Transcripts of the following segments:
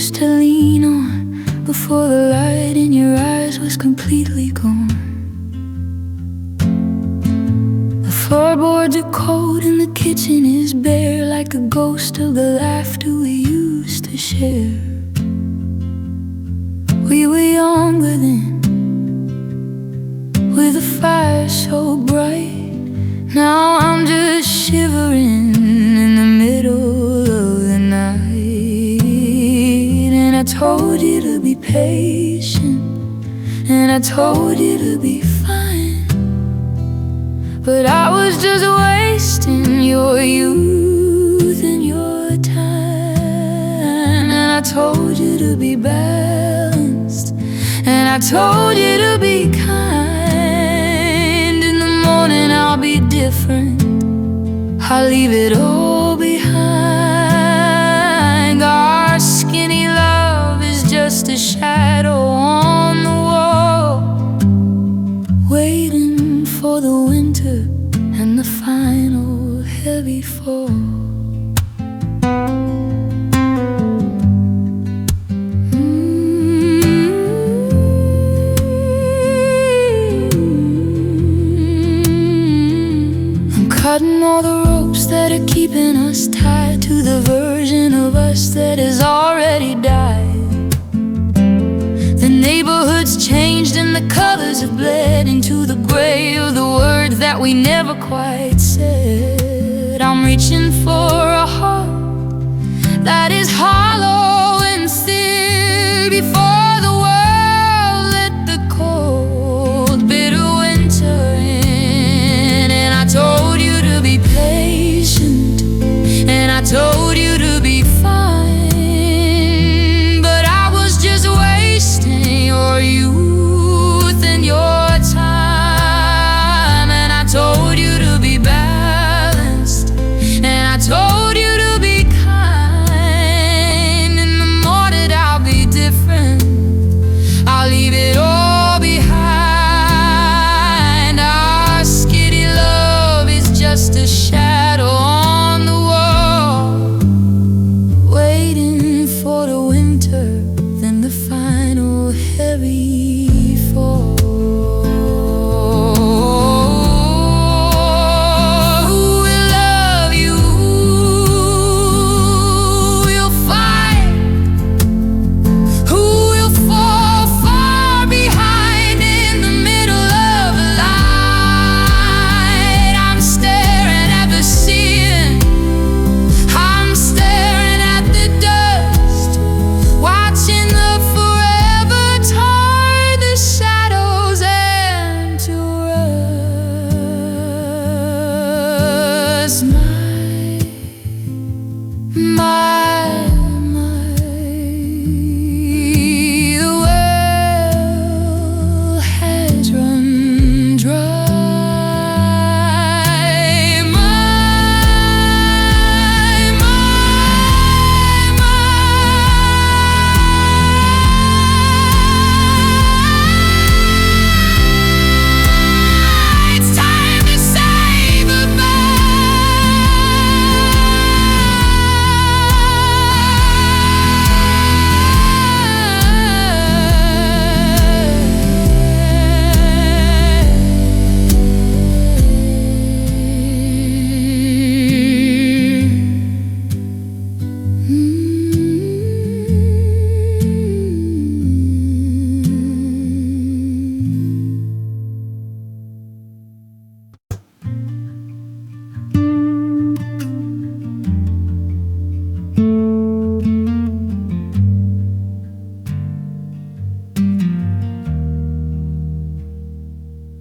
used to lean on before the light in your eyes was completely gone. The floorboards are cold and the kitchen is bare, like a ghost of the laughter we used to share. We were younger then, with a fire so bright. Now I'm just shivering in the middle of the night. And I told you to be patient, and I told you to be fine, but I was just wasting your youth and your time. And I told you to be balanced, and I told you to be kind. In the morning I'll be different, I'll leave it all behind. Our skinny love is just a shadow on the wall, waiting for the winter and the final heavy fall. Cutting all the ropes that are keeping us tied to the version of us that has already died. The neighborhood's changed and the colors have bled into the gray of the words that we never quite said. I'm reaching for a heart that is hollow and still before the world let the cold, bitter winter in. And I told you to be patient, and I told you to be fine, but I was just wasting your youth and your time. And I told you to be balanced, and I told you to be kind. In the morning I'll be different, I'll leave it all behind. Our skinny love is just a shadow on the wall, waiting for the winter, then the final heavy fall. Who will love you? Who will fight? Who will fall far behind in the middle of the light? I'm staring at the ceiling, I'm staring at the dust, watching the forever turn the shadows into rust. The well has run dry. It's time to say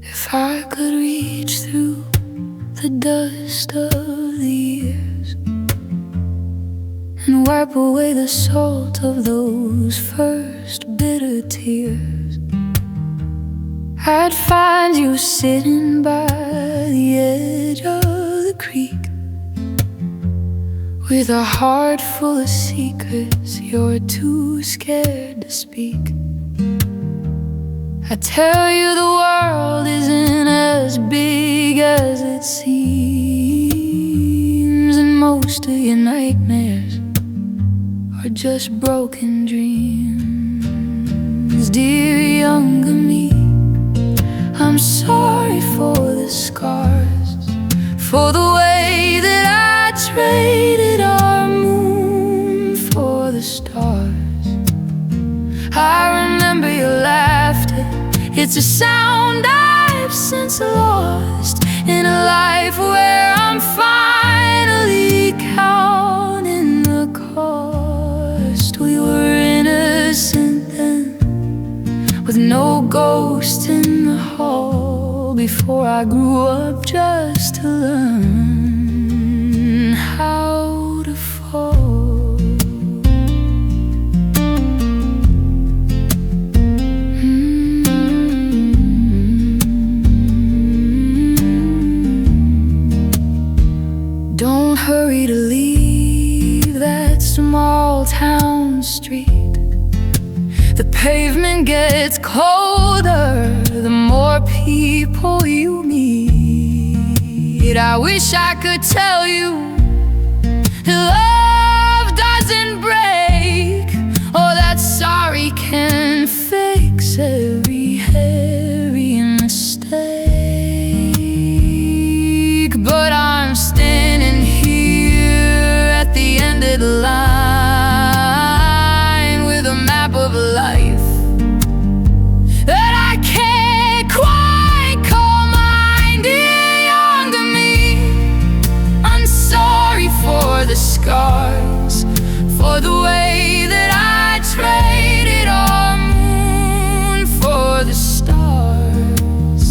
If I could reach through the dust of the years and wipe away the salt of those first bitter tears, I'd find you sitting by the edge of the creek with a heart full of secrets you're too scared to speak. I tell you the world isn't as big as it seems, and most of your nightmares are just broken dreams. Dear younger me, I'm sorry for the scars, for the way that I traded our moon for the stars. I remember your laughter, it's a sound I've since lost in a life where I'm finally counting the cost. We were innocent then, with no ghost in the hall, before I grew up just to learn how to fall. Don't hurry to leave that small town street. The pavement gets colder the more people you meet. I wish I could tell you love doesn't break, or that sorry can fix every mistake. But I'm standing here at the end of the line with a map of life that I can't quite call mine. Dear younger me, I'm sorry for the scars, for the way that I traded our moon for the stars.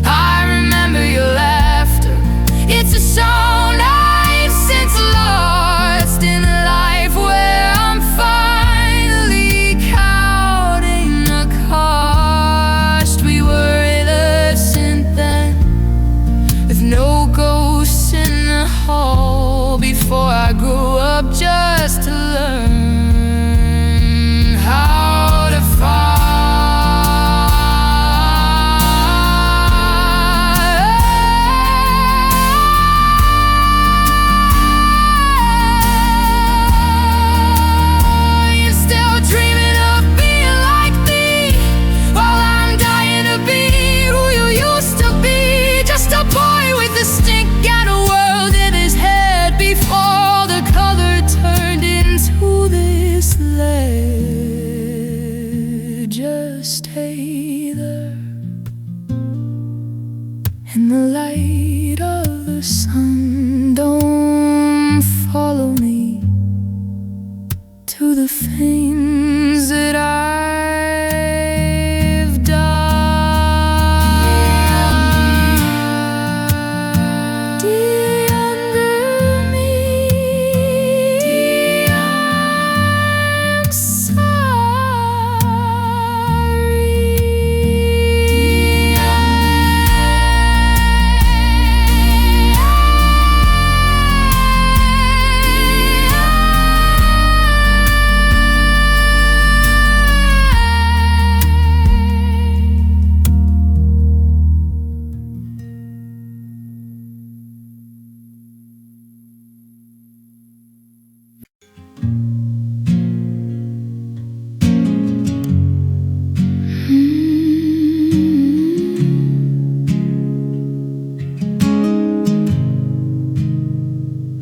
I remember your laughter, it's a sound I've since lost in a life where I'm finally counting the cost. We were innocent then, with no ghosts in the hall, before I grew up just to learn how to fall. You're still dreaming of being like me, while I'm dying to be who you used to be. Just a boy with a stick and a world in his head, before the color turned into this lead. Just stay there in the light of the sun. Don't follow me to the things that I've done. Dear younger me, I'm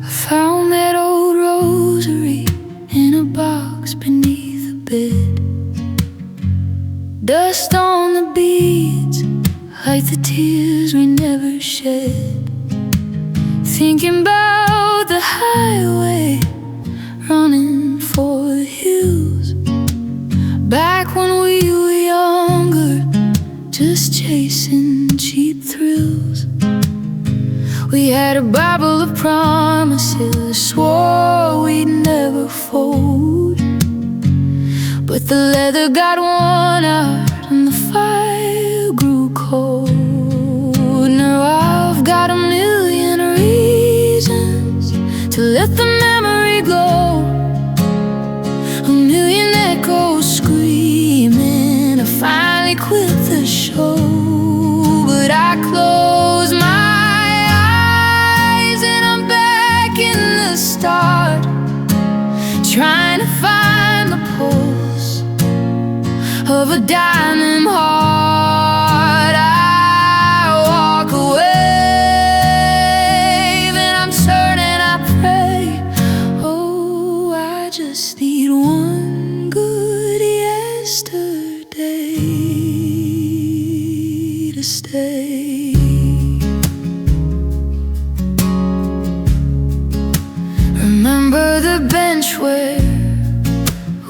I found that old rosary in a box beneath the bed. Dust on the beads, like the tears we never shed. Thinking about the highway, running for the hills. Back when we were younger, just chasing cheap thrills. We had a Bible of promises, swore we'd never fold. But the leather got worn out and the fire grew cold. Now I've got a million reasons to let the memory glow, a million echoes screaming I finally quit the show. But I close my eyes and I'm back in the start, trying to find of a diamond heart. I walk away, then I'm turning, I pray. Oh, I just need one good yesterday to stay. Remember the bench where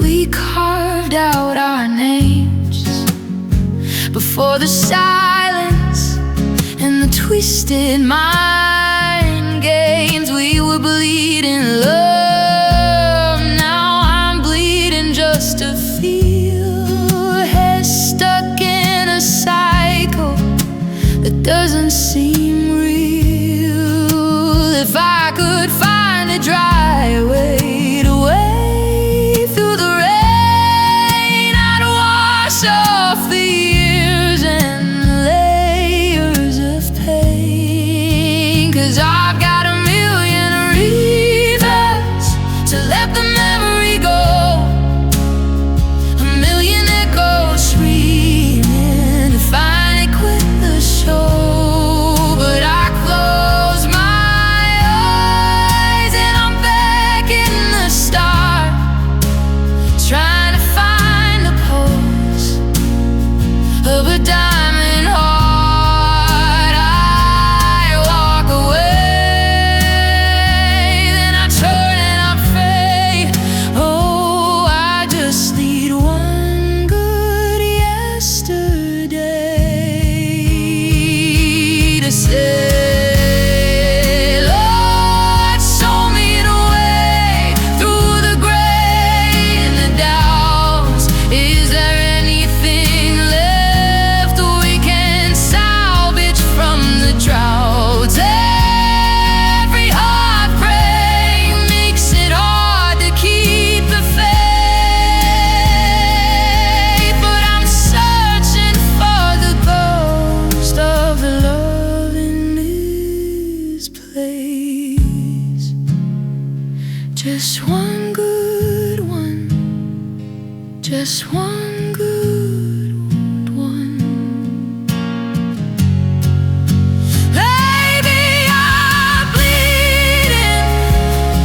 we carved out our names, before the silence and the twisted mind games. We were bleeding love, now I'm bleeding just to feel. Head stuck in a cycle that doesn't seem real. If I could find a dry way to wade through the rain, I'd wash off the years and layers of pain. 'Cause I've got a million reasons to let the memory go, a million echoes screaming to finally quit the show. But I close my eyes and I'm back in the start, trying to find the pulse of a diamond heart. I walk away, then I turn and I pray. Oh, I just need one good yesterday to say, Lord, show me the way through the gray and the doubts. Is there anything left we can salvage from the droughts? Every heartbreak makes it hard to keep the faith, but I'm searching for the ghost of the love in this place. Just one good one, just one good one. Baby, I'm bleeding.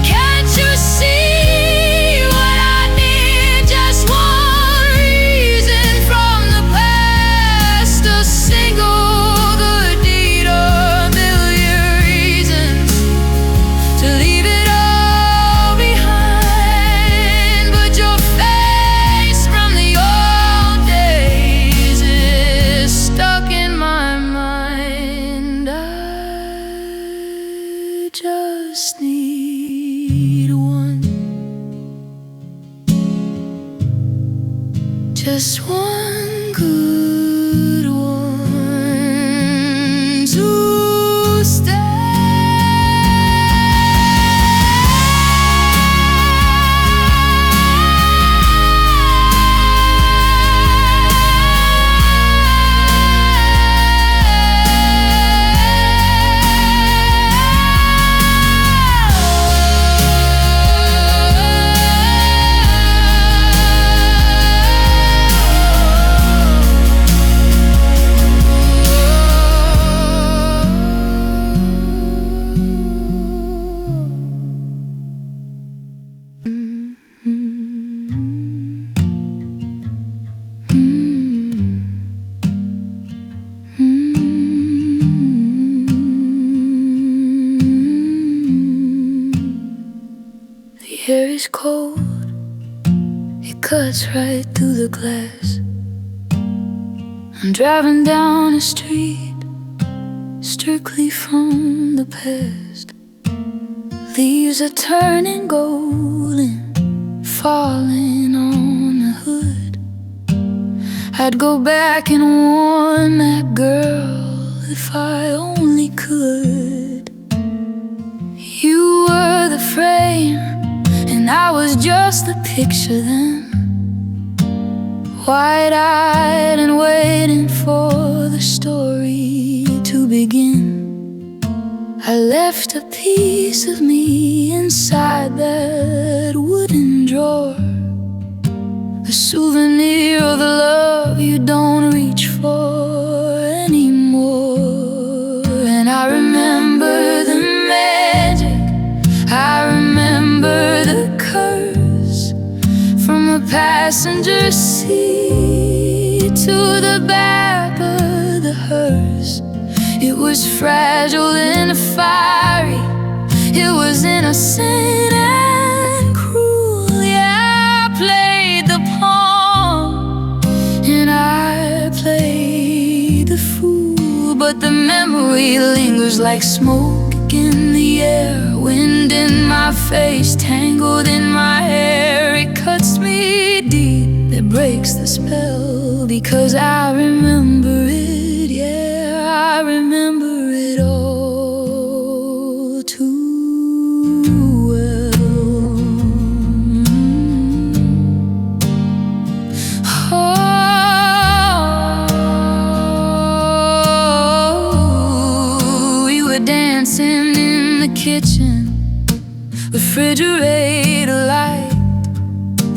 Can't you see what I need? Just one reason from the past, a single good deed, a million reasons to leave it all behind. But your face from the old days is stuck in my mind. I just need one, just one good one to stay. The air is cold, it cuts right through the glass. I'm driving down a street strictly from the past. Leaves are turning golden, falling on the hood. I'd go back and warn that girl if I only could. You were the frame and I was just the picture then, wide-eyed and waiting for the story to begin. I left a piece of me inside that wooden drawer, a souvenir of the love passenger seat to the back of the hearse. It was fragile and fiery, it was innocent and cruel. Yeah, I played the pawn and I played the fool, but the memory lingers like smoke in the air. Wind in my face, tangled in my hair. It cuts me deep, it breaks the spell, because I remember it. Yeah, I remember it all too well. Oh, we were dancing in the kitchen, refrigerator light,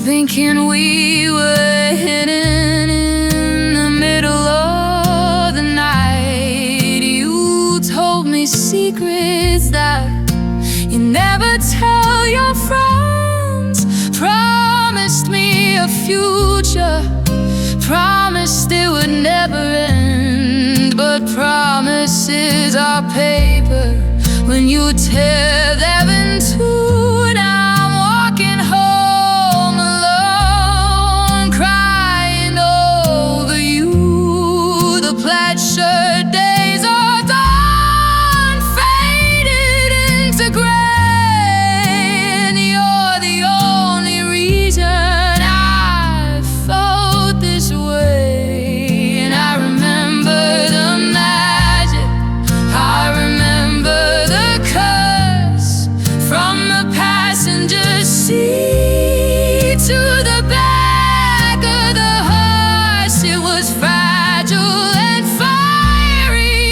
thinking we were hidden in the middle of the night. You told me secrets that you never tell your friends, promised me a future, promised it would never end. But promises are paper when you tear them in two. Now I'm walking home alone, crying over you. The plaid shirt days are done, faded into gray, and you're the only reason I felt this way. And I remember the magic, I remember the curse, from the passenger seat to the back of the hearse. It was fragile and fiery,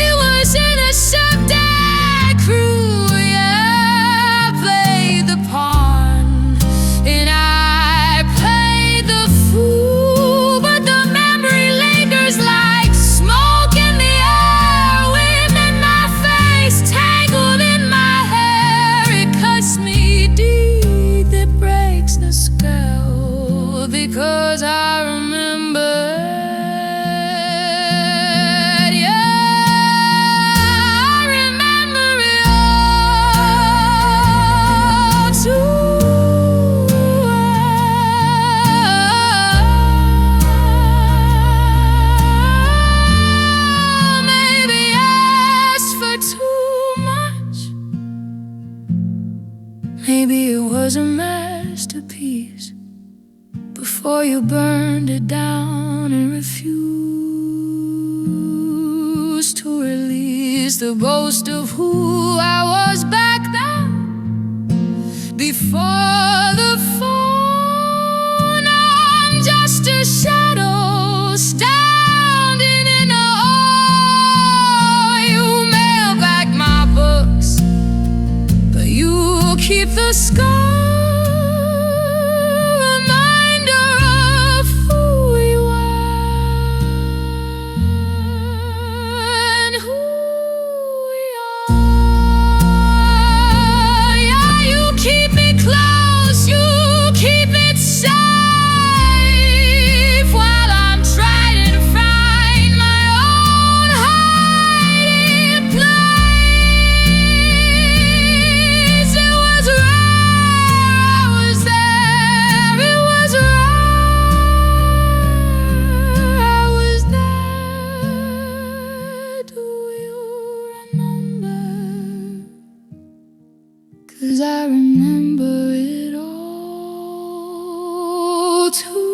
it was innocent and cruel. Yeah, I played the pawn and I played the fool, but the memory lingers like smoke in the air. Wind in my face, tangled in my hair. It cuts me deep, it breaks the spell, because I remember it. Yeah, I remember it all too well. Maybe I asked for too much, maybe it was a masterpiece before you burned it down and refused to release the ghost of who I was back then, before the fall. Now I'm just a shadow standing in the hall. You mail back my books, but you keep the scar, reminder of who we were and who we are. Yeah, you keep me close, you keep it safe, while I'm trying to find my own hiding place. It was rare, I was there. It was rare, I was there. Do you remember? 'Cause I remember it all too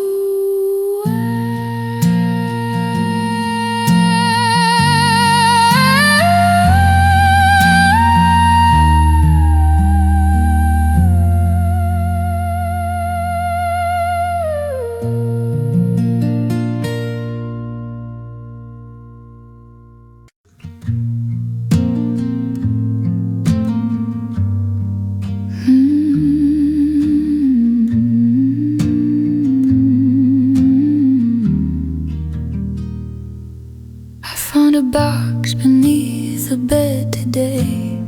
a box beneath the bed today,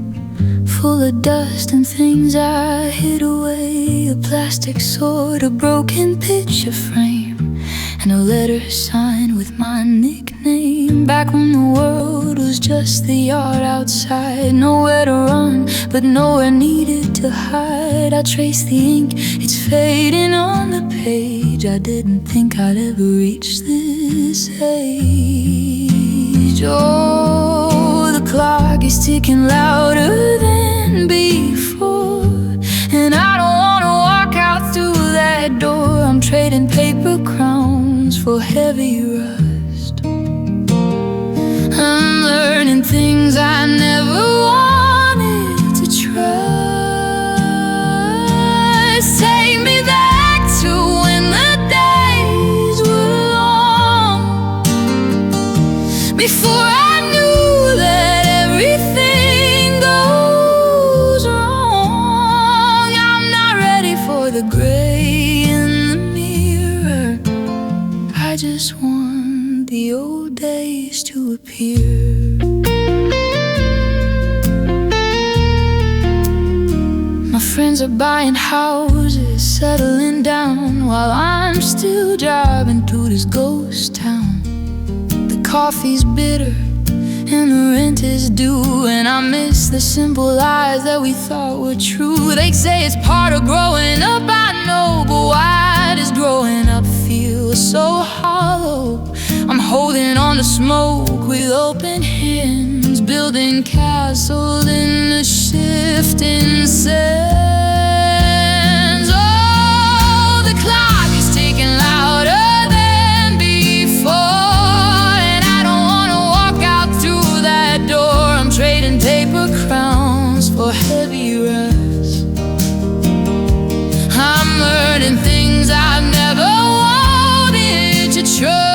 full of dust and things I hid away. A plastic sword, a broken picture frame, and a letter signed with my nickname. Back when the world was just the yard outside, nowhere to run, but nowhere needed to hide. I trace the ink, it's fading on the page. I didn't think I'd ever reach this age. Oh, the clock is ticking louder than before, and I don't wanna walk out through that door. I'm trading paper crowns for heavy rust. I'm learning things I never wanted to trust. Take me back to when the days were long, before I knew that everything goes wrong. I'm not ready for the gray in the mirror. I just want the old days to appear. My friends are buying houses, settling down, while I'm still driving through this ghost town. The coffee's bitter and the rent is due, and I miss the simple lies that we thought were true. They say it's part of growing up, I know, but why does growing up feel so hollow? I'm holding on to smoke with open hands, building castles in the shifting sands. Oh, the clock is ticking louder than before, and I don't wanna walk out through that door. I'm trading paper crowns for heavy rust. I'm learning things I've never wanted to trust.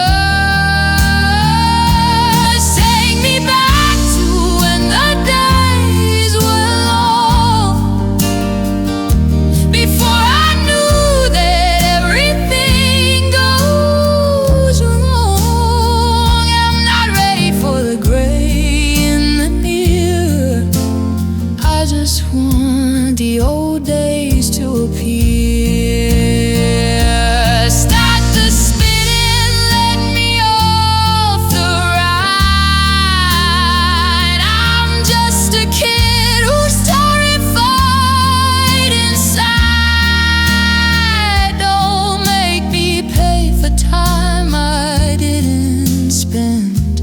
The old days to appear. Start the spinning, let me off the ride. I'm just a kid who's terrified inside. Don't make me pay for time I didn't spend.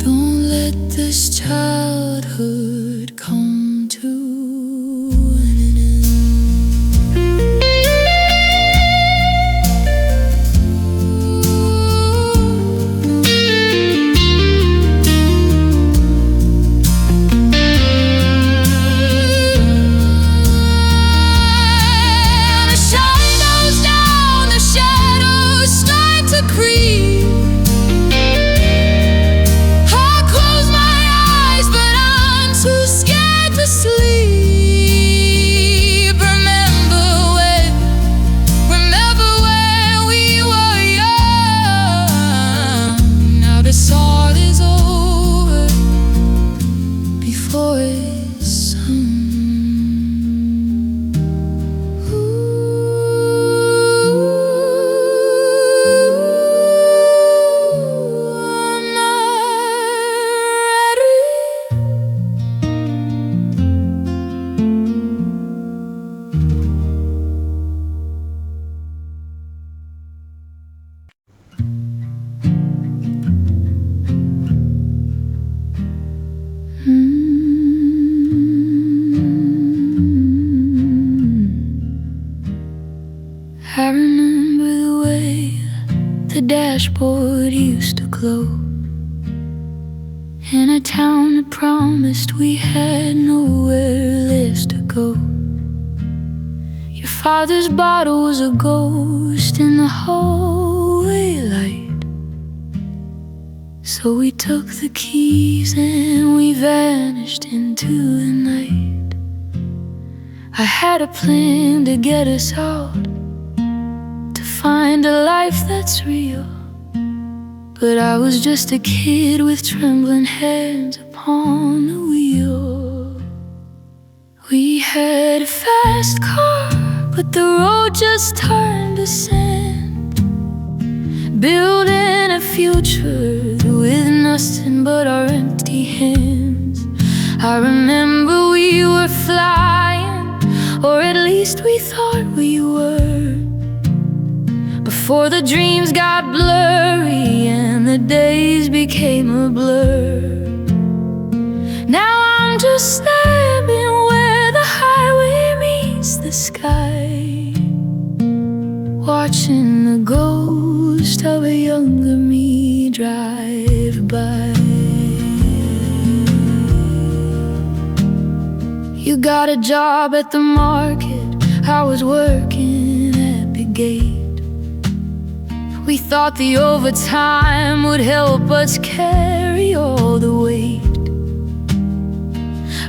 Don't let this childhood come to an end. The shine goes down, the shadows start to creep. I close my eyes, but I'm too scared to sleep. Remember when we were young. Now this all is over before it's sung. I'm not ready. I remember the way the dashboard used to glow, in a town that promised we had nowhere less to go. Your father's bottle was a ghost in the hallway light, so we took the keys and we vanished into the night. I had a plan to get us out, to find a life that's real, but I was just a kid with trembling hands upon the wheel. had a fast car, but the road just turned to sand, building a future with nothing but our empty hands. I remember we were flying, or at least we thought we were, before the dreams got blurry and the days became a blur. Now I'm just standing where the highway meets the sky, watching the ghost of a younger me drive by. You got a job at the market, I was working at the gate. We thought the overtime would help us carry all the weight,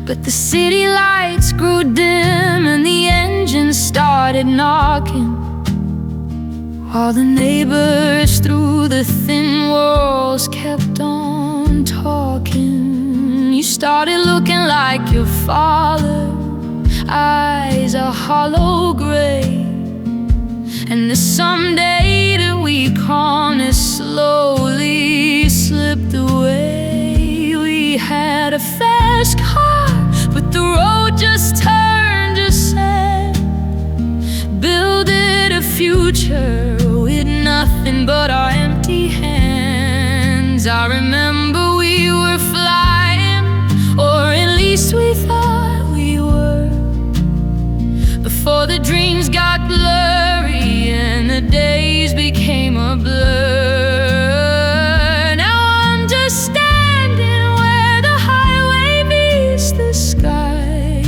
but the city lights grew dim and the engine started knocking, while the neighbors through the thin walls kept on talking. You started looking like your father, eyes a hollow gray, and the someday that we promised slowly slipped away. We had a fast car, but the road just turned to sand, building a future with nothing but our empty hands. I remember we were flying, or at least we thought we were, before the dreams got blurry and the days became a blur. Now I'm just standing where the highway meets the sky,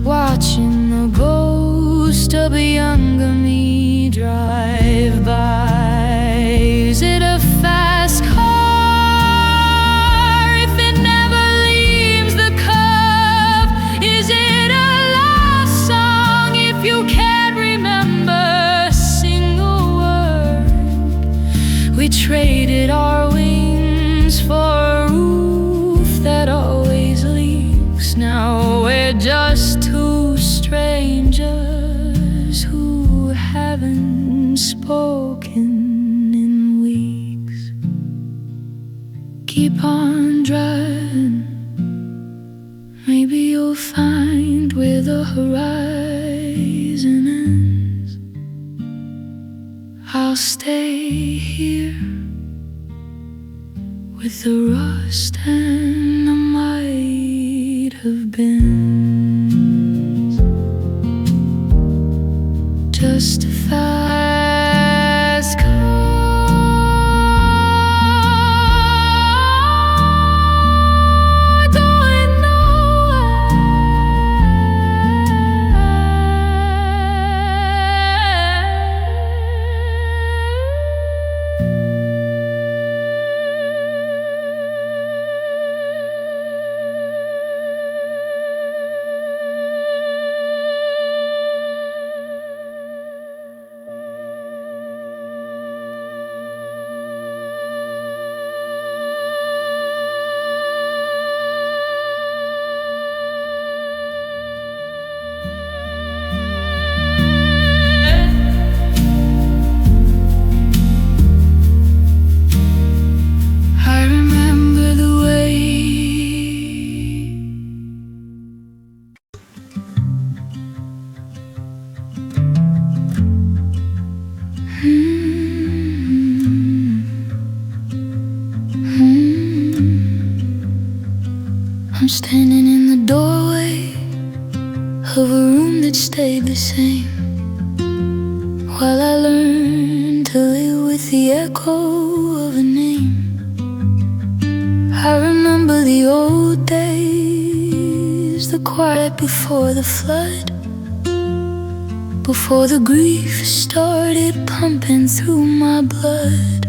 watching the ghost of a younger me drive by. Is it a fast car if it never leaves the curve? Is it a love song if you can't remember a single word? We traded our wings for a roof that always leaks. Now we're just two strangers who haven't spoken in weeks. Keep on driving, maybe you'll find where the horizon ends. I'll stay here with the rust and the might have been. Just a fast car going nowhere. I remember the way I'm standing in the doorway of a room that stayed the same, while I learned to live with the echo of a name. I remember the old days, the quiet before the flood, before the grief started pumping through my blood.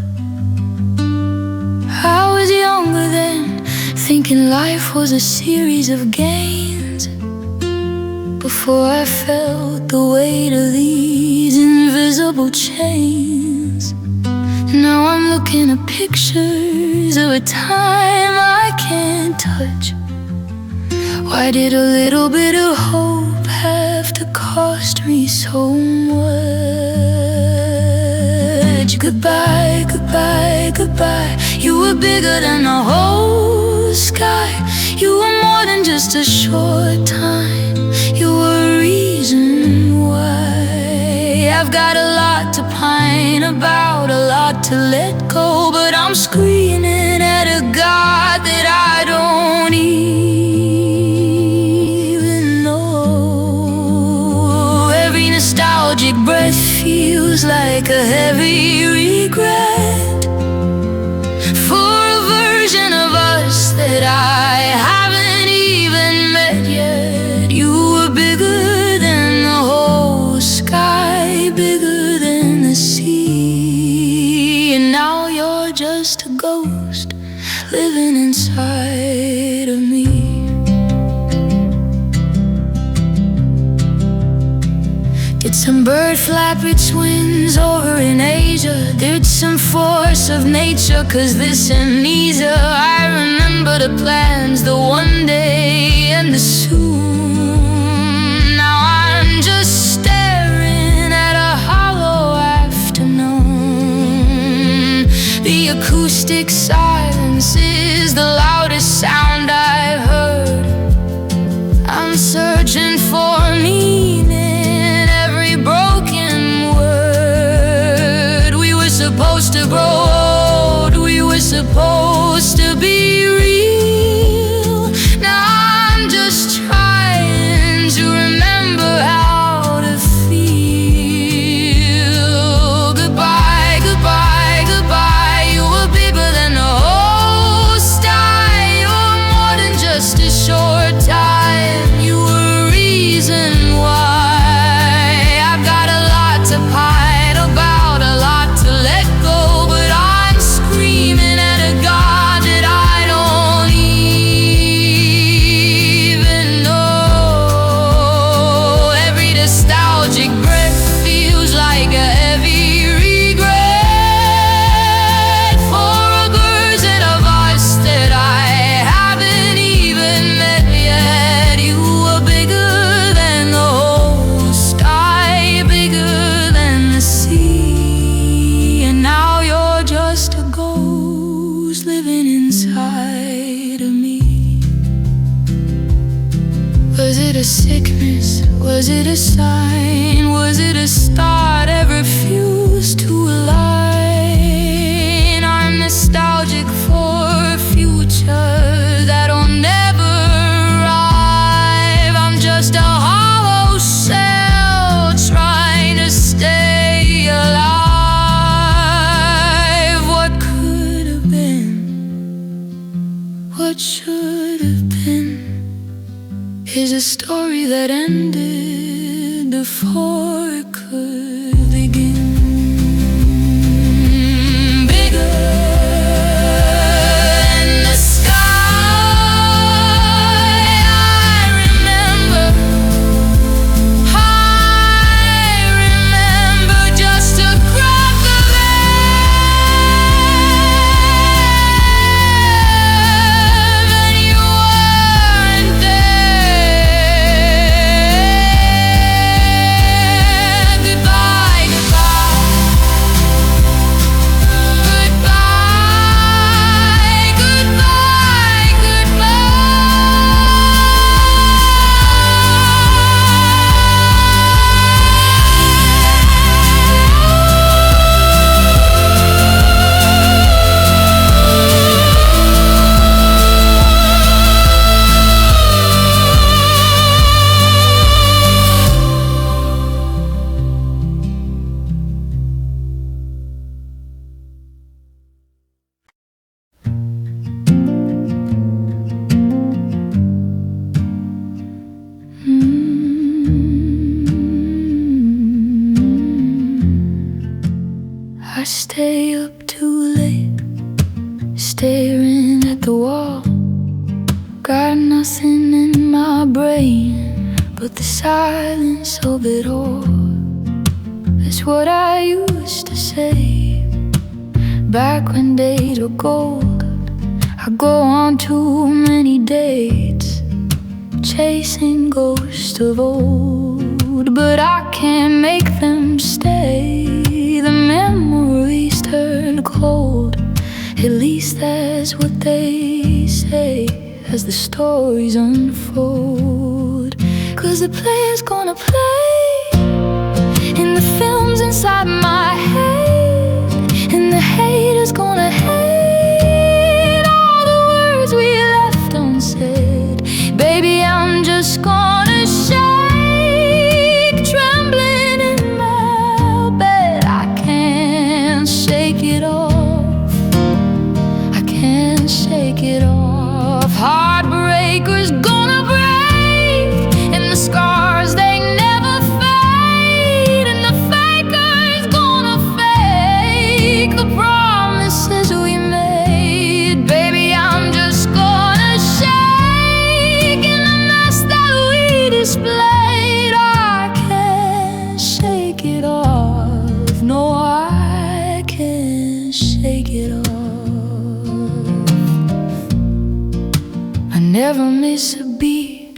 I was younger then, thinking life was a series of games, before I felt the weight of these invisible chains. Now I'm looking at pictures of a time I can't touch, Why did a little bit of hope have to cost me so much? Goodbye, goodbye, goodbye. You were bigger than the whole sky. You were more than just a short time. You were a reason why. I've got a lot to pine about, a lot to let go, but I'm screaming at a God that I don't even know. Every nostalgic breath feels like a heavy regret for a version of us that I haven't even met yet. You were bigger than the whole sky, bigger than the sea, and now you're just a ghost living inside of me. Did some bird flap its wings over in Asia? Did some force of nature cause this amnesia? I remember the plans, the one day and the soon. Now I'm just staring at a hollow afternoon. The acoustic silence is the loudest sound I've heard. I'm searching for meaning, every broken word. We were supposed to grow old, we were supposed to be real. Now I'm just trying to remember how to feel. Goodbye, goodbye, goodbye. You were bigger than the whole sky. You were more than just a short time. You were a reason why. I've got a lot to pine about, a lot to let go, but I'm screaming at a God that I don't even know. Every nostalgic breath feels like a heavy regret for a version of us that I haven't even met yet. You were bigger than the whole sky, bigger than the sea, and now you're just a ghost living inside of me. Was it a sickness? Was it a sign? Was it a start I refused to align? I'm nostalgic for a future that'll never arrive. I'm just a hollow shell trying to stay alive. What could have been? What should have been is a story that ended before it could begin. Bigger than the sky, I remember just a crack of air, and you weren't there. Goodbye, goodbye, goodbye, I stay up too late, staring at the wall. Got nothing in my brain but the silence of it all. That's what I used to say back when days were gold. I go on too many dates chasing ghosts of old, but I can't make them stay. The memories turn cold, at least that's what they say as the stories unfold. 'Cause the player's gonna play in the films inside my head, and the hater's gonna hate all the words we left unsaid. Baby, I'm just gonna shake, trembling in my bed. I can't shake it off, I can't shake it off. Heartbreakers gonna break, and the scars they never fade, and the faker's gonna fake the promises we made. Baby, I'm just gonna shake in the mess that we displayed. I can't shake it off, no, I can't shake it off. I never miss a beat,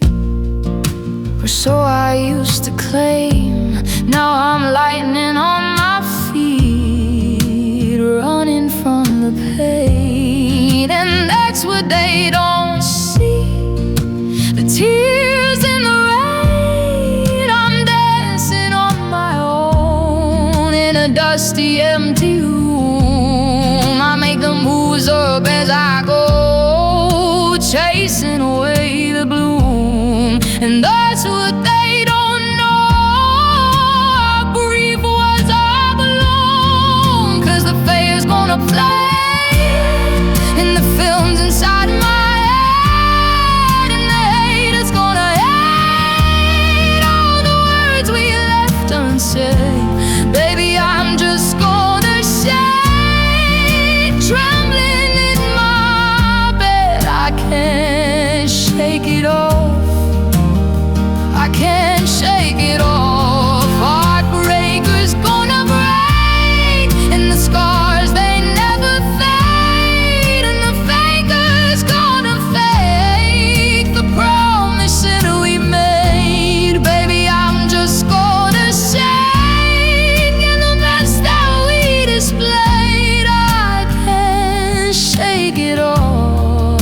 or so I used to claim. Now I'm lightning on my feet, running from the pain. And that's what they don't see, the tears in the rain. I'm dancing on my own in a dusty, empty room. I make the moves up as I go, chasing away the bloom. And that's what they don't know, how brief was our bloom. 'Cause the player's gonna play in the films inside my head, and the hater's gonna hate all the words we left unsaid. Baby, I'm just gonna shake, trembling in my bed. I can't shake it off, I can't shake it off. Heartbreakers gonna break, and the scars they never fade, and the faker's gonna fake the promises we made. Baby, I'm just gonna shake in the mess that we displayed. I can't shake it off,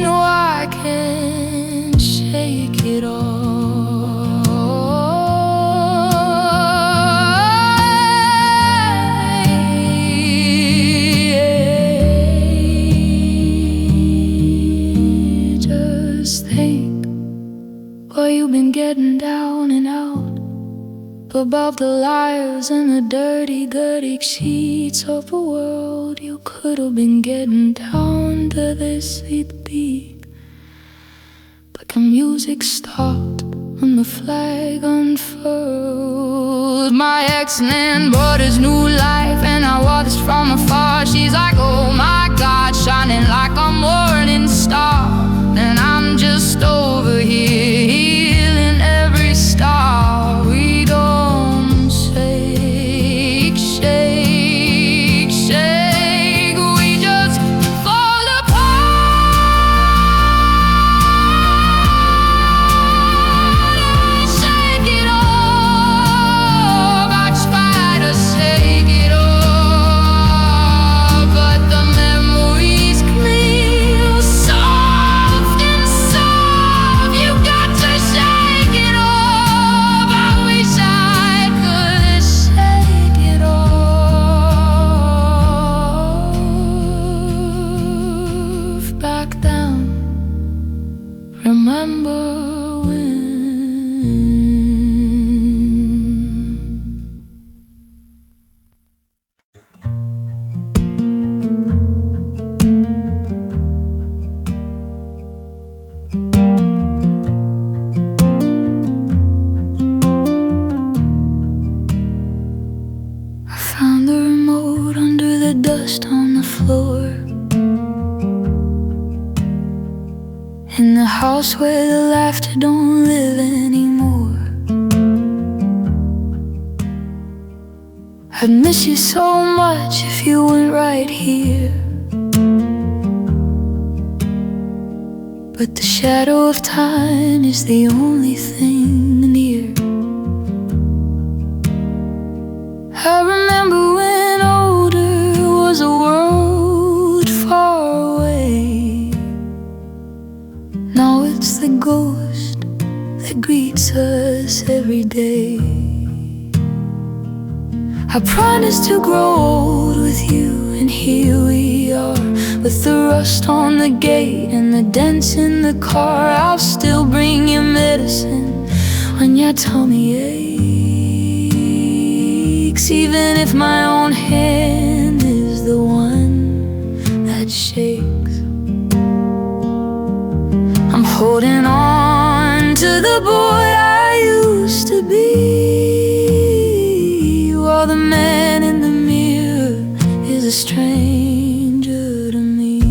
no, I can't shake it off. Just think while you've been getting down and out, about the liars and the dirty, dirty sheets of the world. You could have been getting down to this sweet beat, but the music stopped when the flag unfurled. My ex-land brought his new life, and I watched from afar. She's like, oh my God, shining like a morning star. And I'm just over here, healing every star. We don't shake, shake, shake, we just fall apart. And shake it off, I try to shake it off, but the memories cling soft and soft. You got to shake it off. I wish I could shake it off. Back down, remember when? I found the remote under the dust on the floor, in the house where the laughter don't live anymore. I'd miss you so much if you weren't right here. but the shadow of time is the only thing near. I remember when older was a world far away. Now it's the ghost that greets us every day. I promised to grow old with you, and here we are, with the rust on the gate and the dents in the car. I'll still bring you medicine when your tummy aches, even if my own hand is the one that shakes. I'm holding on to the boy I used to be, while the man in the mirror is a stranger to me.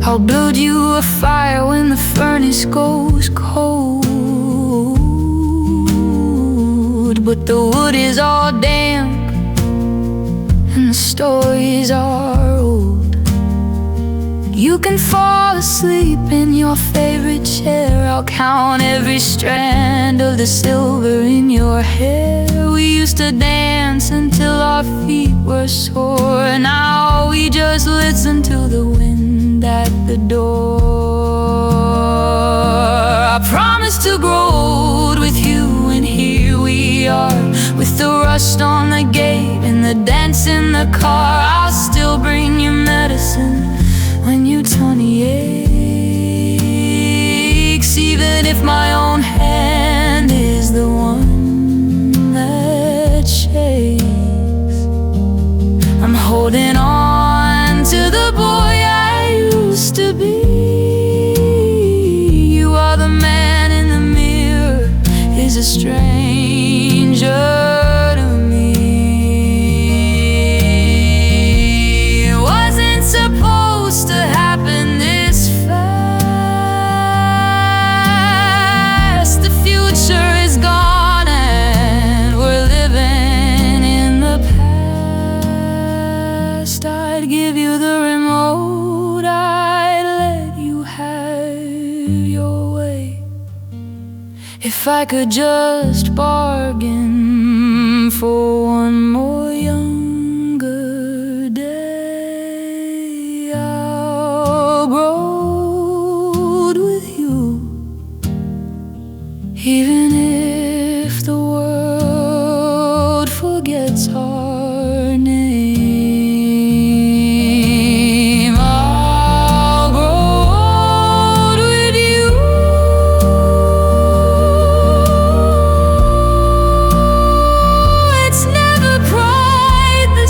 I'll build you a fire when the furnace goes cold, but the wood is all damp and the stories are old. You can fall asleep in your favorite chair. I'll count every strand of the silver in your hair. We used to dance until our feet were sore. Now we just listen to the wind at the door. I promised to grow old with you, and here we are, with the rust on the gate and the dents in the car. I'll still bring you medicine when your tummy aches, even if my own hand is the one that shakes. I'm holding on to the boy I used to be. You are the man in the mirror, is a stranger to me. It wasn't supposed to happen this fast. The future is gone and we're living in the past. I'd give you the remote, I'd let you have your way, if I could just bargain for one more younger day. I'll grow old with you, even if the world forgets our name. I'll grow old with you. It's never quite the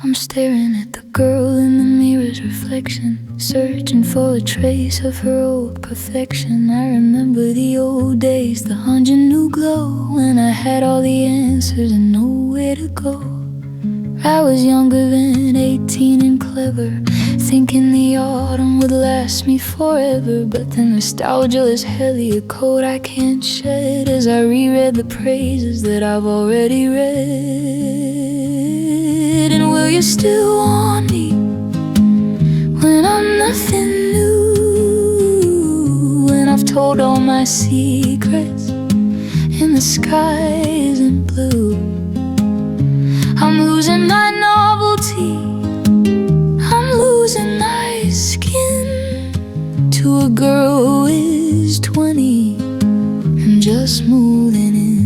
I'm staring at the girl in the mirror's reflection, searching for a trace of her old perfection. I remember the old days, the ingenue glow, when I had all the answers and nowhere to go. I was younger than 18 and clever, thinking the autumn would last me forever. But the nostalgia is heavy, a coat I can't shed, as I reread the praises that I've already read. And will you still want me when I'm nothing new, when I've told all my secrets and the sky isn't blue? I'm losing my novelty, I'm losing my skin to a girl who is 20 and just moving in.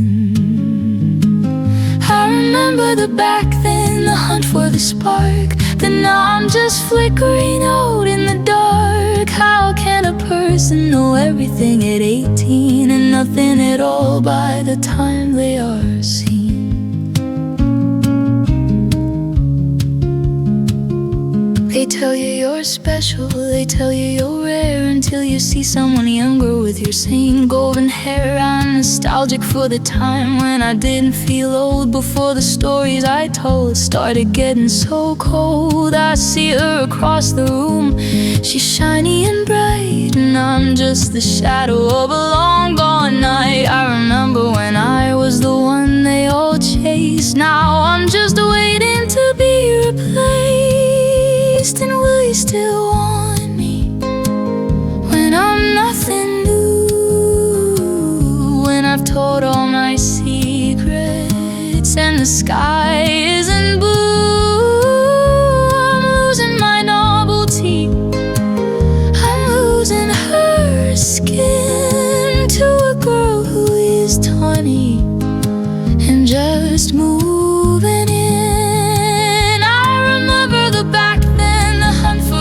I remember the back then, the hunt for the spark, but now I'm just flickering out in the dark. How can a person know everything at 18 and nothing at all by the time they are seen? They tell you you're special, they tell you you're rare, until you see someone younger with your same golden hair. I'm nostalgic for the time when I didn't feel old, before the stories I told started getting so cold. I see her across the room, she's shiny and bright, and I'm just the shadow of a long gone night. I remember when I was the one they all chased. Now I'm just waiting to be replaced. And will you still want me when I'm nothing new? When I've told all my secrets and the sky isn't blue, I'm losing my novelty, I'm losing her skin to a girl who is tawny and just moving in. I remember the back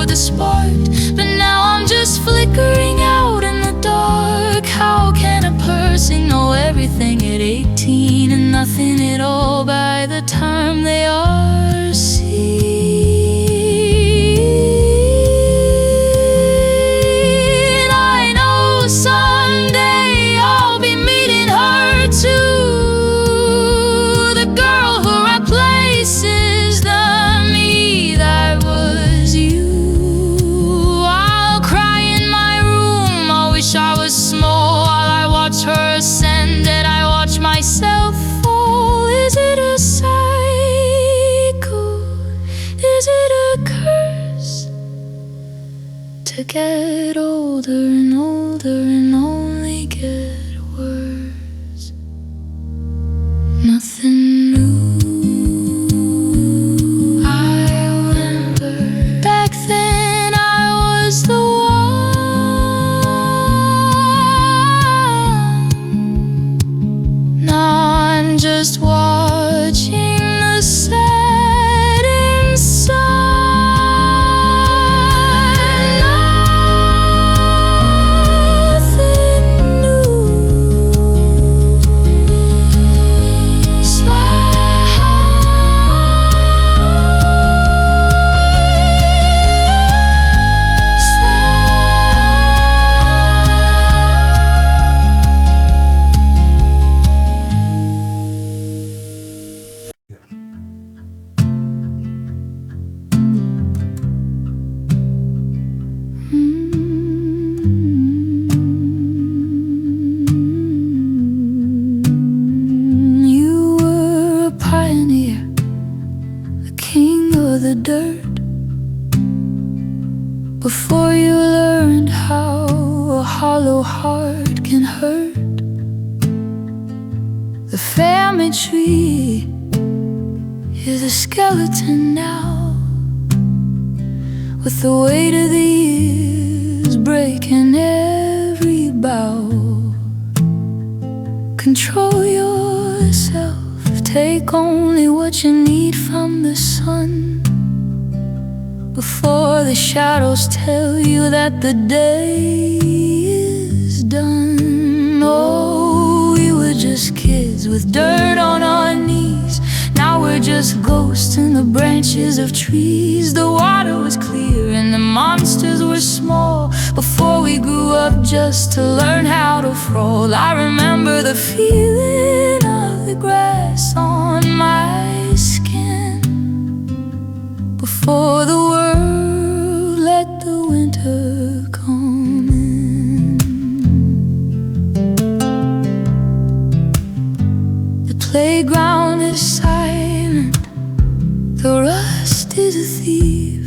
the spark, but now I'm just flickering out in the dark. How can a person know everything at 18 and nothing at all by the time they are seen? I know someday I'll be meeting her too, the girl who replaces the me that was you. I was small while I watch her ascend, and I watch myself fall. Is it a cycle? Is it a curse to get older and older and only get worse? Nothing new. I remember back then I was the one. Just watching the setting sun. Nothing new. The dirt, before you learned how a hollow heart can hurt. The family tree is a skeleton now, with the weight of the years breaking every bough. Control yourself, take only what you need from the sun, before the shadows tell you that the day is done. Oh, we were just kids with dirt on our knees. Now we're just ghosts in the branches of trees. The water was clear and the monsters were small, before we grew up just to learn how to crawl. I remember the feeling of the grass on my skin, before the world let the winter come in. The playground is silent, the rust is a thief,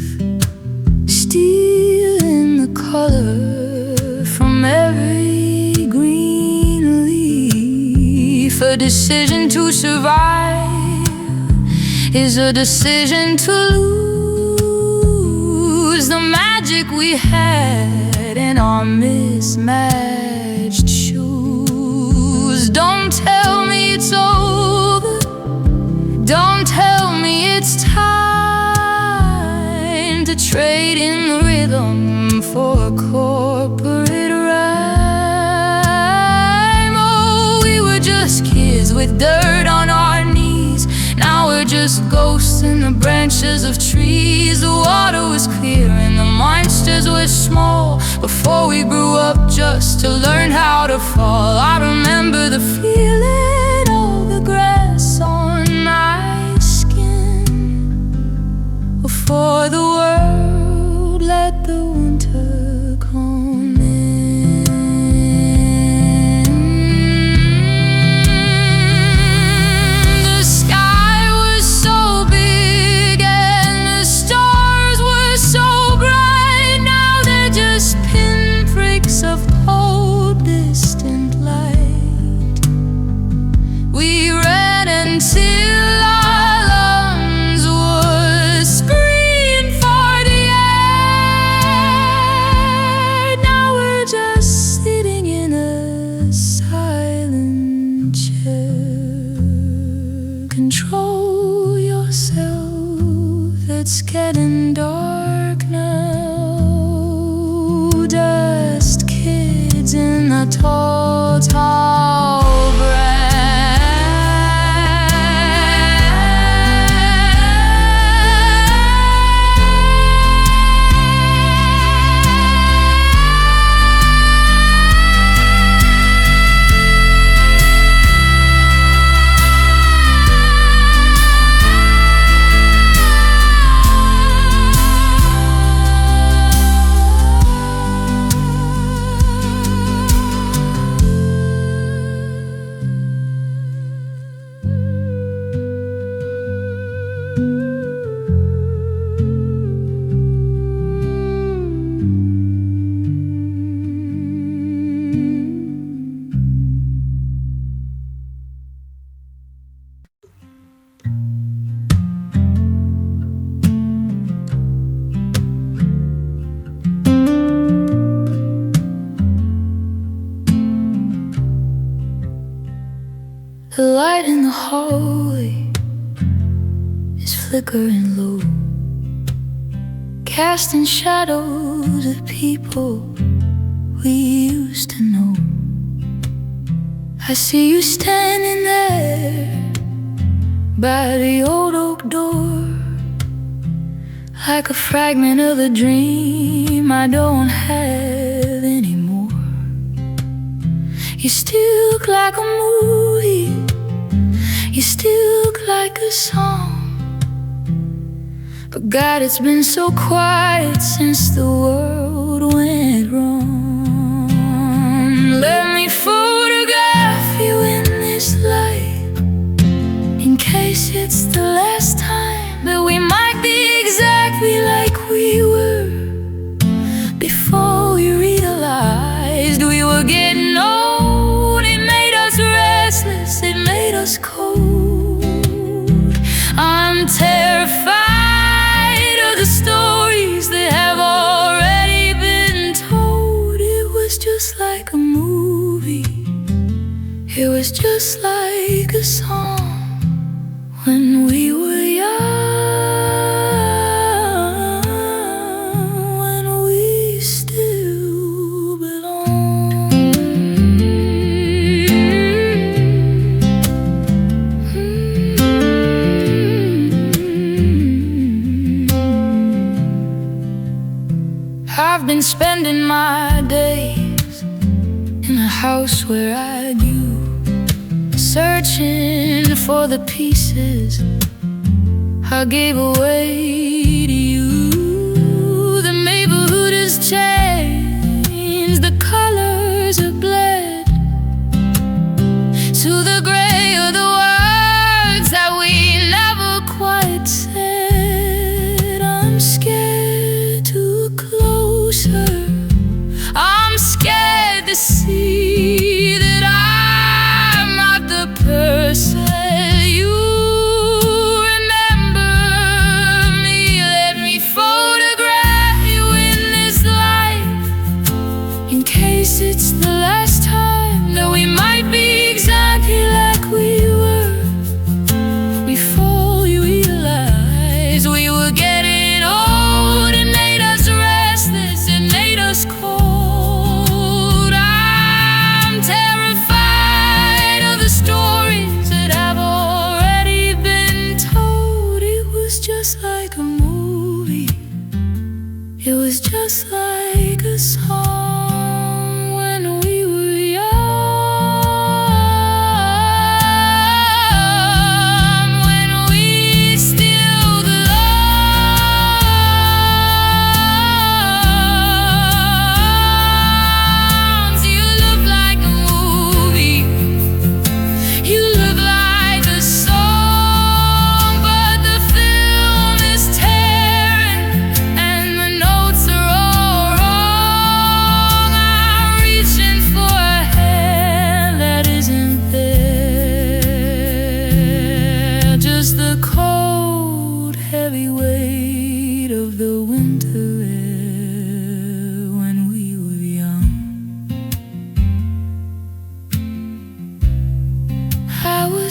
stealing the color from every green leaf. A decision to survive is a decision to lose the magic we had in our mismatched shoes. Don't tell me it's over, don't tell me it's time. trading the rhythm for a corporate rhyme. Oh, we were just kids with dirt on our knees. Now we're just ghosts in the branches of trees. The water was clear and the monsters were small before we grew up just to learn how to fall. I remember the feeling of the grass on my skin before the world let the winter come in. The sky was so big and the stars were so bright. Now they're just pinpricks of cold, distant light. We ran until our lungs would scream for the air. Now we're just sitting in a silent chair. Control yourself, it's getting dark now. Dust kids in the tall, tall The light in the hallway is flickering low, casting shadows of people we used to know. I see you standing there by the old oak door, like a fragment of a dream I don't have anymore. You still look like a movie, you still look like a song, but God, it's been so quiet since the world went wrong. Let me photograph you in this light, in case it's the last time that we might be exactly like we were before we realized we were getting old. It made us restless, it made us cold. I'm terrified of the stories that have already been told. It was just like a movie, it was just like a song when we were young, when we still belong. I've been spending my days in a house where I knew, searching for the pieces I gave away to you. The neighborhood has changed, the colors are bled to the gray of the words that we never quite said. I'm scared to look closer, I'm scared to see that I'm not the person you remember me. Let me photograph you in this light,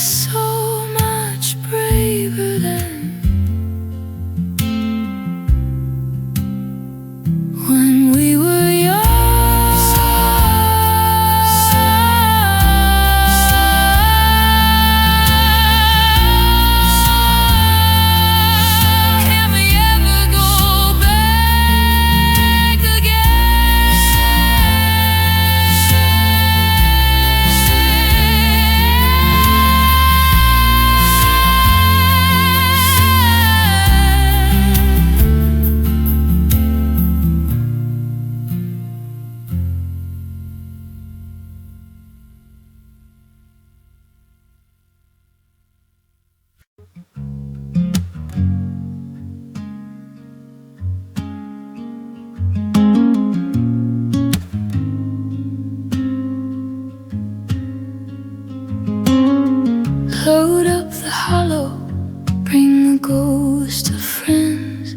was so much braver then, when we were young. Can we ever go back again? Load up the hollow, bring the ghost of friends.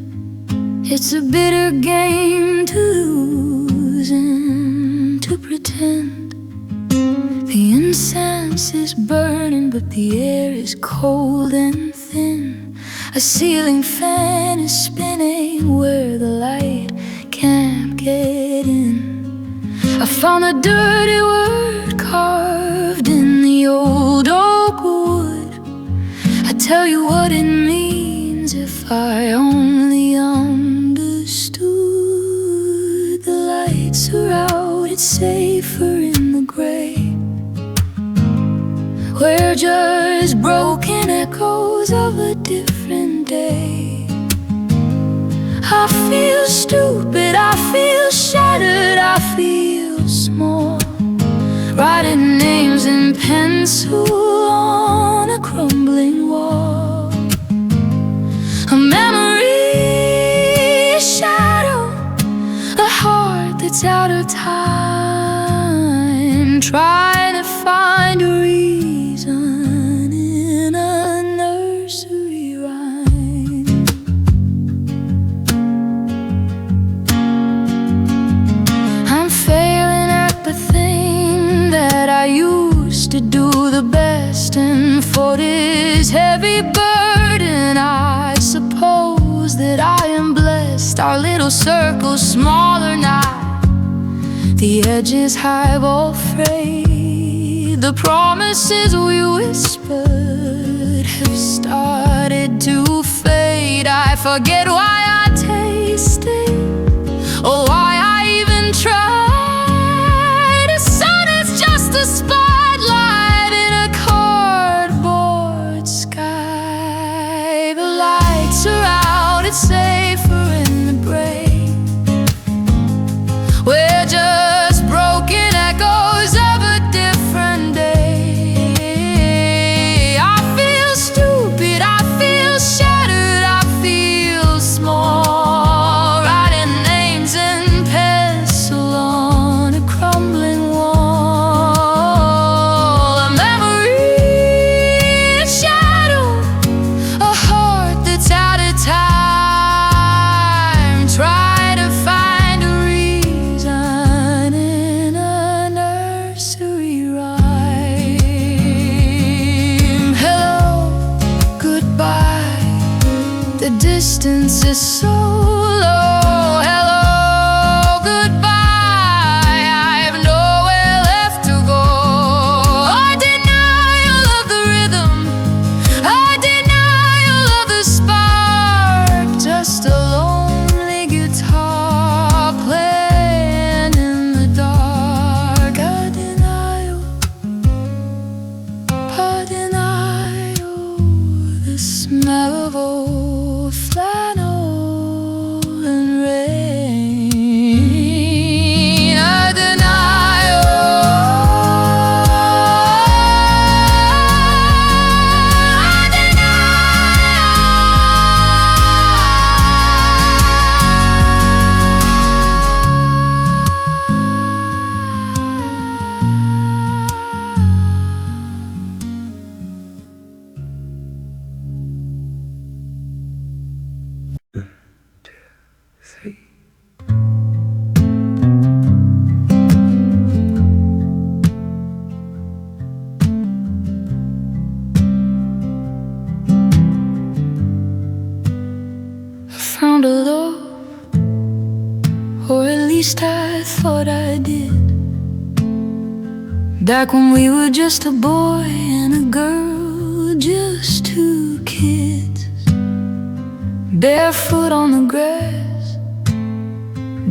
It's a bitter game to lose and to pretend. The incense is burning, but the air is cold and thin. A ceiling fan is spinning where the light can't get in. I found a dirty word carved in the old oak wood. I tell you what it means if I only understood. The lights are out, it's safer in the gray. We're just broken echoes of a different day. I feel stupid, I feel shattered, I feel small, writing names in pencil on a crumbling wall. A memory, a shadow, a heart that's out of time, trying to find a reason in a nursery rhyme. I'm failing at the thing that I used to do the best, and for this heavy burden I suppose that I am blessed. Our little circle's smaller now, the edges highball frayed. The promises we whispered have started to fade. I forget why I tasted, or why I even tried. The sun is just a spotlight in a cardboard sky. The lights are out, it's safer in the brain. We're just broken echoes of a different day. I feel stupid, I feel shattered, I feel small, writing names in pencil on a crumbling wall. A memory, a shadow, a heart that's out of time, try to find a reason in a nursery rhyme. Hello, goodbye, the distance is so low. Hello, goodbye, I have nowhere left to go. I denial of the rhythm, I denial of the spark, just a lonely guitar playing in the dark. A denial, the smell of old flannel. Back when we were just a boy and a girl, just two kids, barefoot on the grass,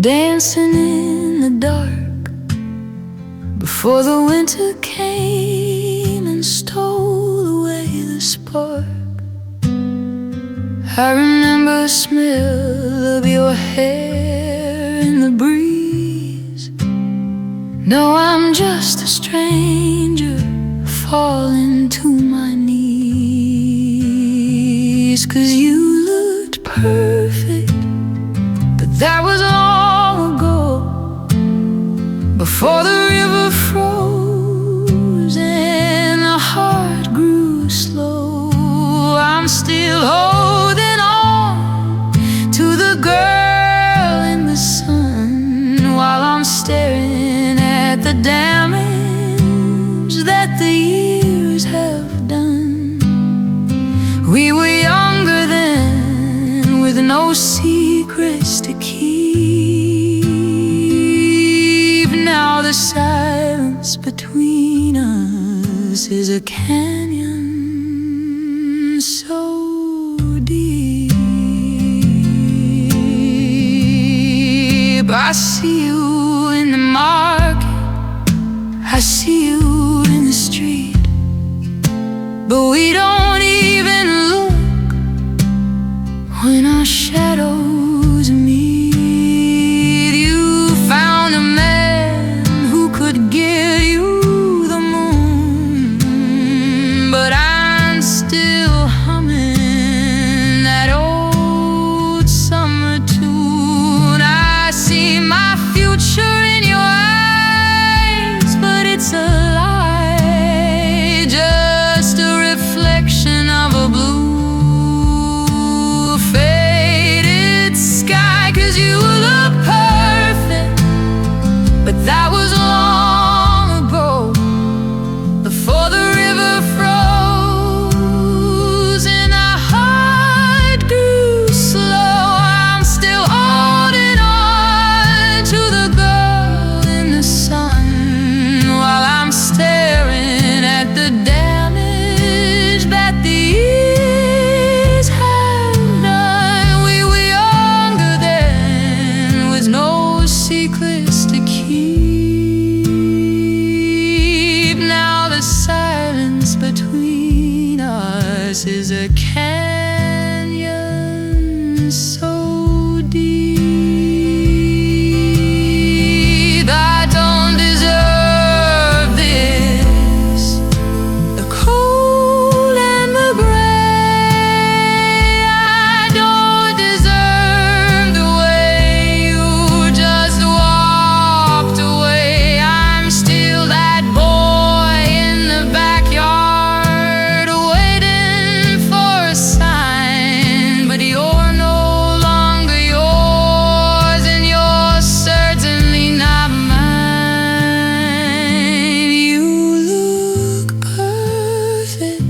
dancing in the dark, before the winter came and stole away the spark. I remember the smell of your hair in the breeze. No, I'm just a stranger falling to my knees. 'Cause you looked perfect, but that was long ago, before the river froze and the heart grew slow. I'm still holding on to the girl in the sun, while I'm staring at the damage that the years have done. We were younger then, with no secrets to keep. Now the silence between us is a canyon so deep. I see you in the market, I see you in the street, but we don't even look when our shadows meet. You found a man who could give you the moon, but I'm still humming that old summer tune. I see my future in your eyes, but it's a lie, just a reflection of a blue faded sky. 'Cause you look perfect, but that was long ago, before the river froze and our heart grew slow. I'm still holding on to the girl in the sun, while I'm staring at the damage that the years have done. We were younger then, with no secrets to keep. Now the silence between us is a canyon so deep. I don't deserve this, the cold and the gray. I don't deserve the way you just walked away. I'm still that boy in the backyard, waiting for a sign. But you're no longer yours, and you're certainly not mine. You look perfect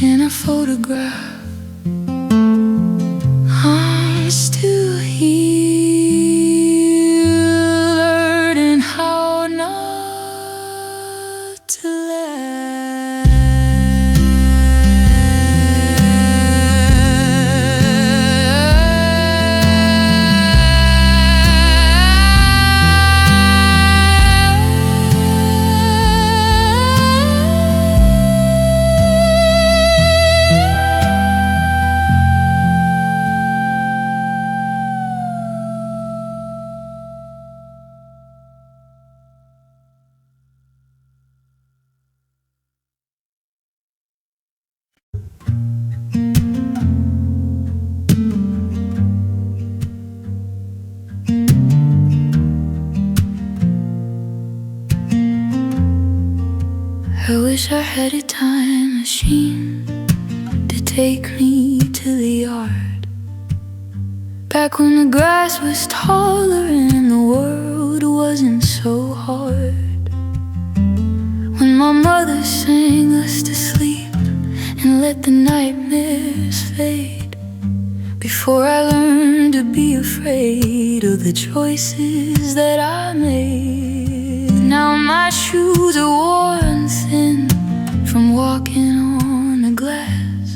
in a photograph. I'm still here, learning how not to I wish I had a time machine to take me to the yard, back when the grass was taller and the world wasn't so hard. When my mother sang us to sleep and let the nightmares fade, before I learned to be afraid of the choices that I made. Now my shoes are worn thin from walking on the glass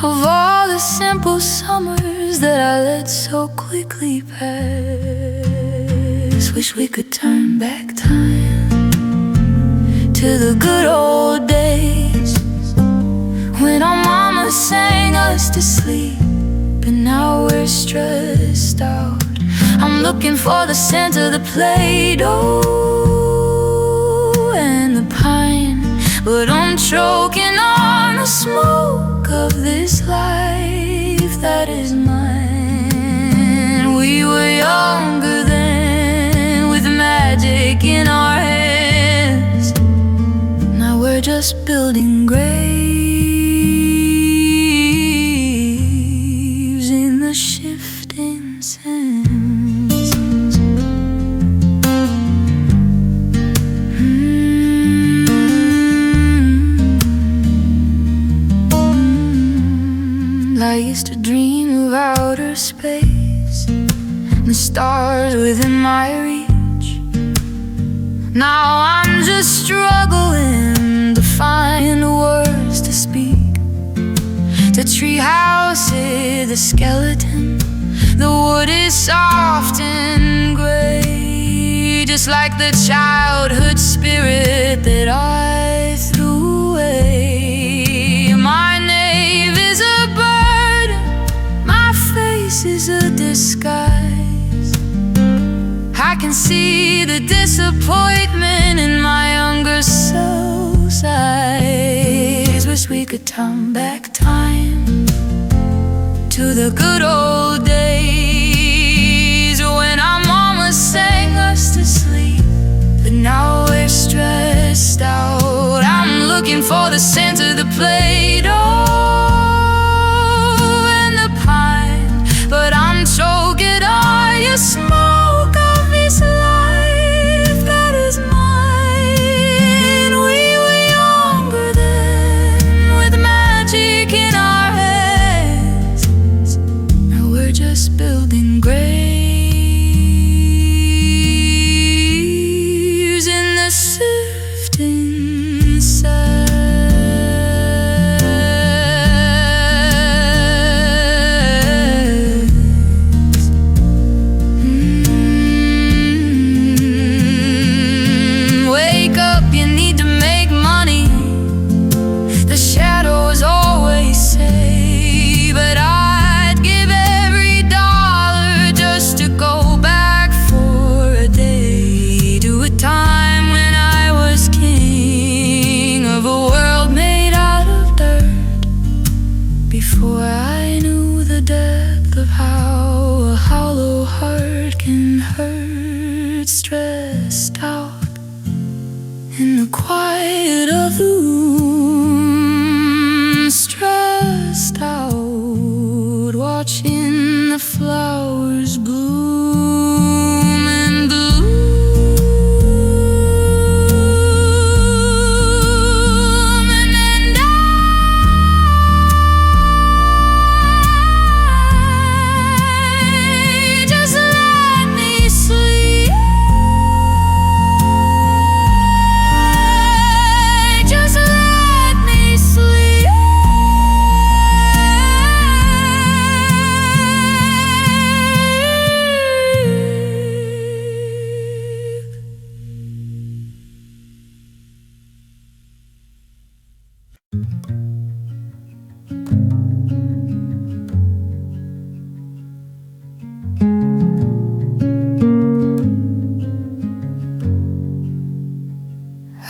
of all the simple summers that I let so quickly pass. Wish we could turn back time to the good old days when our mama sang us to sleep, but now we're stressed out. I'm looking for the scent of the Play-Doh and the pine, but I'm choking on the smoke of this life that is mine. We were younger then, with magic in our hands. Now we're just building graves in the shifting sands. I used to dream of outer space, the stars within my reach. Now I'm just struggling to find words to speak. The treehouse is the skeleton, the wood is soft and gray, just like the childhood spirit that I threw away. My name is a bird, my face is a disguise. I can see the disappointment in my younger self's eyes. Wish we could turn back time to the good old days when our mama sang us to sleep, but now we're stressed out. I'm looking for the scent of the Play-Doh and the pine, but I'm choking on your smoke of this life that is mine. We were younger then, with magic in our heads. Now we're just building graves in the sifting sands. Wake up, you need to make money, the shadows always say, but I'd give every dollar just to go back for a day, to a time when I was king of a world made out of dirt, before I knew the depth of how a hollow heart can hurt. Stressed out in the quiet of the room, stressed out, watching the flowers bloom and bloom, and then die. Just let me sleep. Just let me sleep.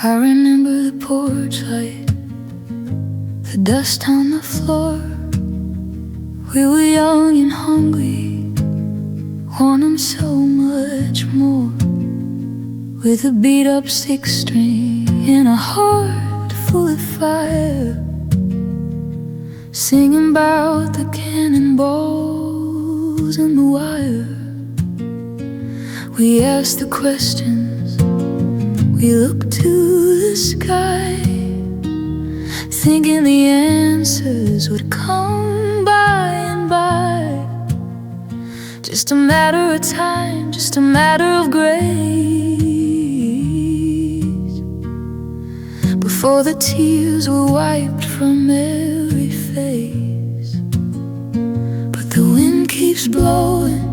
I remember the porch light, the dust on the floor. We were young and hungry, wanting so much more. With a beat-up six string and a heart full of fire, singing about the cannonballs and the wire. We asked the questions, we looked to the sky, thinking the answers would come by and by. Just a matter of time, just a matter of grace. for the tears were wiped from every face. But the wind keeps blowing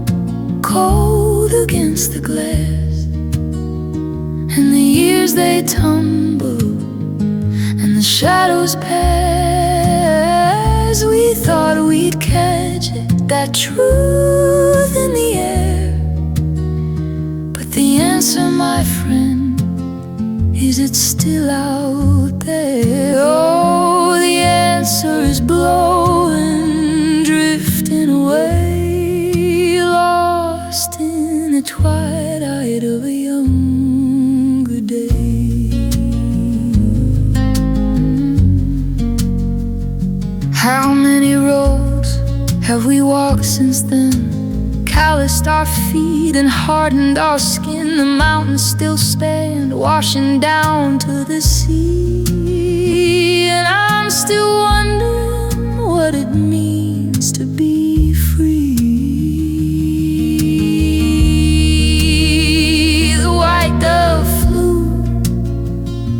cold against the glass, and the years they tumble and the shadows pass. We thought we'd catch it, that truth in the air, but the answer, my friend, is it still out there? Oh, the answer is blowing, drifting away, lost in the twilight of a younger day. How many roads have we walked since then? Calloused our feet and hardened our skin. The mountains still stand, washing down to the sea. And I'm still wondering what it means to be free. The white dove flew.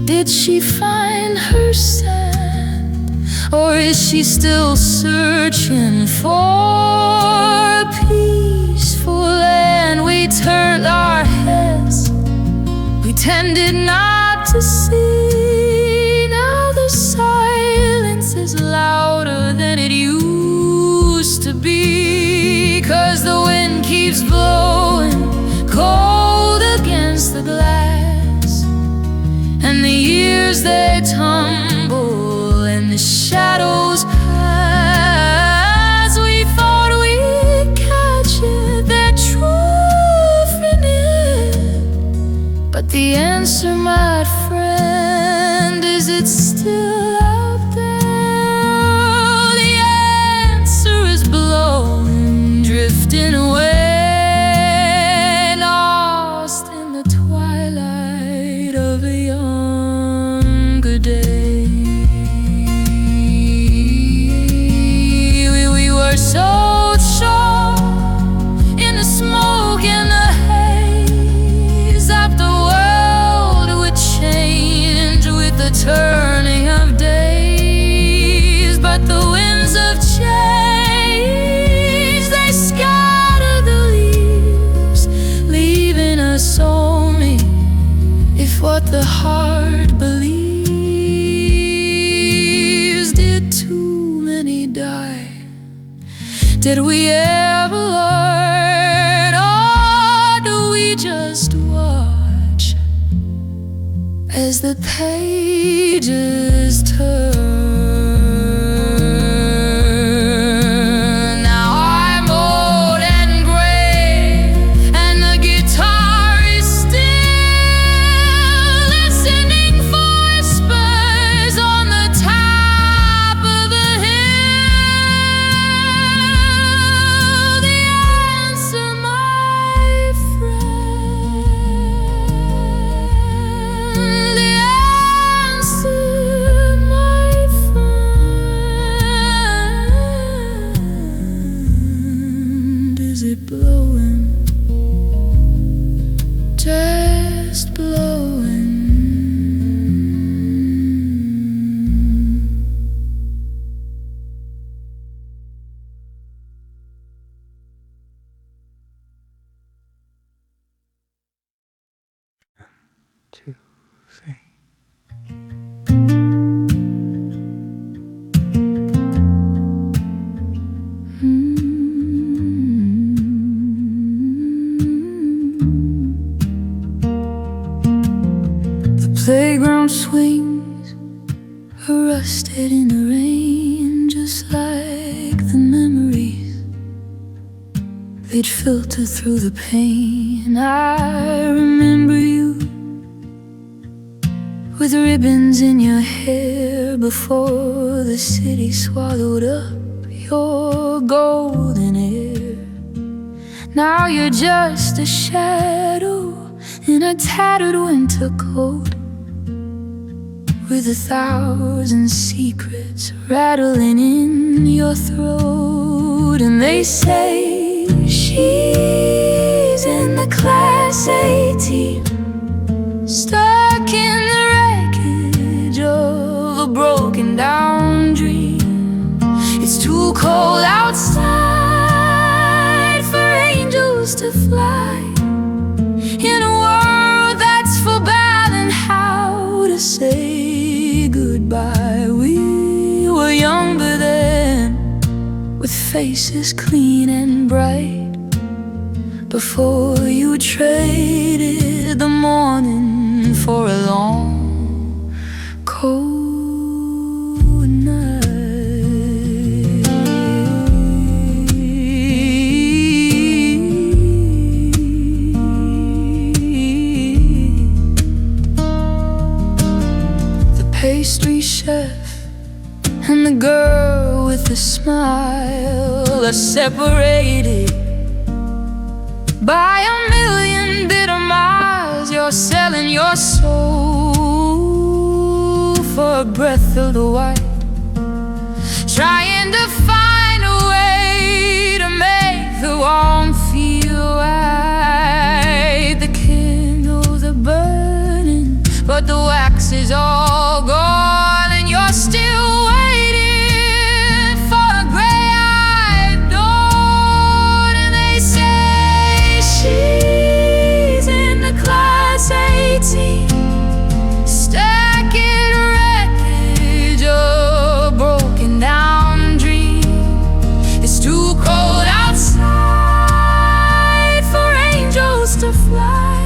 Did she find her sand? Or is she still searching for peaceful land? We turned our heads, we tended not to see. Now the silence is louder than it used to be, 'cause the wind keeps blowing cold against the glass, and the years they tumble and the shadows pass. We thought we'd catch it, that truth in it, but the answer, my friend, is it still out there? The answer is blowing, drifting away, lost in the twilight of a younger day. So sure in the smoke and the haze that the world would change with the turning of days. But the winds of change, they scatter the leaves, leaving us only if what the heart believes. Did too many die? Did we ever learn, or do we just watch as the pages turn? Now I'm old and gray, and the guitar is still listening for whispers on the top of the hill. The answer, my friend, the answer, my friend, is it blowing, just blowing? 2, 3. The playground swings are rusted in the rain, just like the memories. They'd filter through the pain. I remember you with ribbons in your hair before the city swallowed up your golden hair. Now you're just a shadow in a tattered winter coat, with 1,000 secrets rattling in your throat. And they say she's in the class A team, stuck in the wreckage of fly in a world that's forgotten how to say goodbye. We were younger then, with faces clean and bright, before you traded the morning for a long, cold night. The pastry chef and the girl with the smile are separated by a million bitter miles. You're selling your soul for a breath of the white, trying to find a way to make the warmth feel right. The candles are burning, but the wax is all gone, and you're still waiting for a gray-eyed dawn. And they say she's in the class 18, stacking wreckage of broken down dreams. It's too cold outside for angels to fly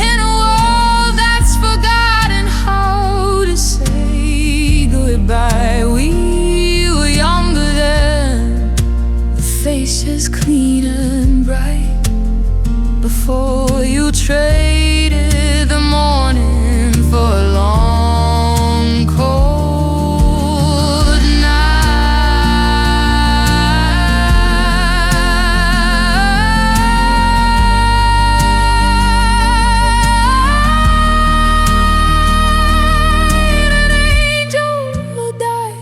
in a world that's forgotten how to say goodbye. We were younger then, the faces clean and bright, before you traded the morning for a long, cold night. An angel will die,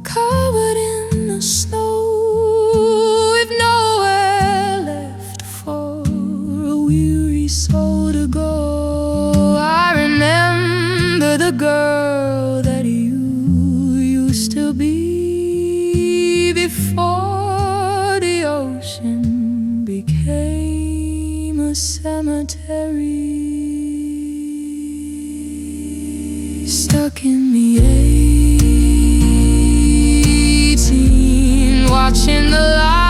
covered in the snow, with nowhere left for a weary soul to go. I remember the girl that you used to be, before the ocean became a cemetery. Stuck in the 18, watching the light